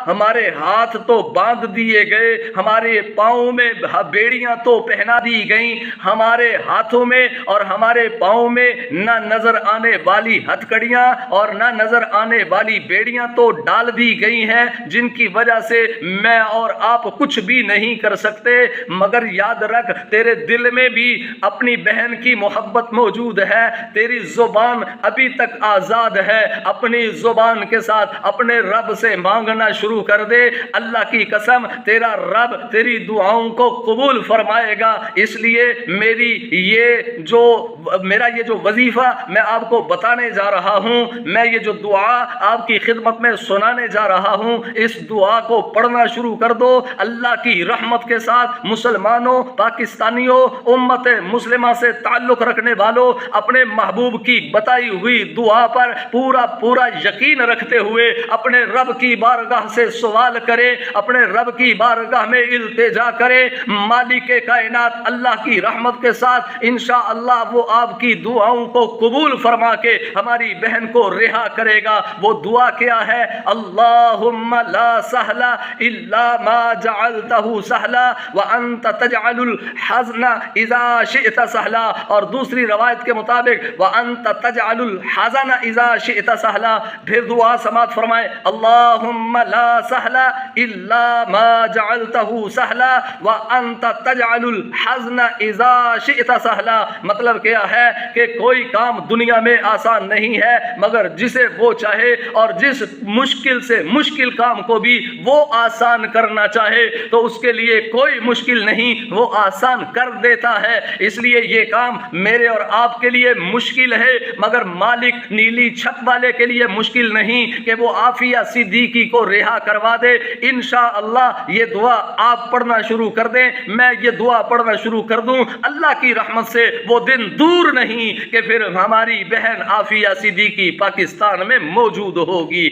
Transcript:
ہمارے ہاتھ تو باندھ دیے گئے، ہمارے پاؤں میں بیڑیاں تو پہنا دی گئیں، ہمارے ہاتھوں میں اور ہمارے پاؤں میں نہ نظر آنے والی ہتھکڑیاں اور نہ نظر آنے والی بیڑیاں تو ڈال دی گئی ہیں، جن کی وجہ سے میں اور آپ کچھ بھی نہیں کر سکتے۔ مگر یاد رکھ، تیرے دل میں بھی اپنی بہن کی محبت موجود ہے، تیری زبان ابھی تک آزاد ہے، اپنی زبان کے ساتھ اپنے رب سے مانگنا شروع کر دے۔ اللہ کی قسم، تیرا رب تیری دعاؤں کو قبول فرمائے گا۔ اس لیے میرا یہ جو وظیفہ میں آپ کو بتانے جا رہا ہوں، میں یہ جو دعا آپ کی خدمت میں سنانے جا رہا ہوں، اس دعا کو پڑھنا شروع کر دو۔ اللہ کی رحمت کے ساتھ مسلمانوں، پاکستانیوں، امت مسلمہ سے تعلق رکھنے والوں، اپنے محبوب کی بتائی ہوئی دعا پر پورا یقین رکھتے ہوئے اپنے رب کی بارگاہ سے سوال کرے، اپنے رب کی بارگاہ میں التجا کرے۔ مالک کائنات اللہ کی رحمت کے ساتھ انشاءاللہ وہ آپ کی دعاؤں کو قبول فرما کے ہماری بہن کو رہا کرے گا۔ وہ دعا کیا ہے؟ اللہم لا سہل الا ما جعلتہ سہلا وانت تجعل الحزن اذا شئت سہلا، اور دوسری روایت کے مطابق وانت تجعل الحزن اذا شئت سہلا۔ پھر دعا سماعت فرمائے، اللہم لا سہل الا ما جعلتہ سہلا وانت تجعل الحزن اذا شئت سہلا۔ مطلب کیا ہے کہ کوئی کام دنیا میں آسان نہیں ہے، مگر جسے وہ چاہے اور جس مشکل سے مشکل کام کو بھی وہ آسان کرنا چاہے تو اس کے لیے کوئی مشکل نہیں، وہ آسان کر دیتا ہے۔ اس لیے یہ کام میرے اور آپ کے لیے مشکل ہے، مگر مالک نیلی چھت والے کے لیے مشکل نہیں کہ وہ عافیہ صدیقی کو رہا کروا دے۔ انشاءاللہ یہ دعا آپ پڑھنا شروع کر دیں، میں یہ دعا پڑھنا شروع کر دوں، اللہ کی رحمت سے وہ دن دور نہیں کہ پھر ہماری بہن عافیہ صدیقی پاکستان میں موجود ہوگی۔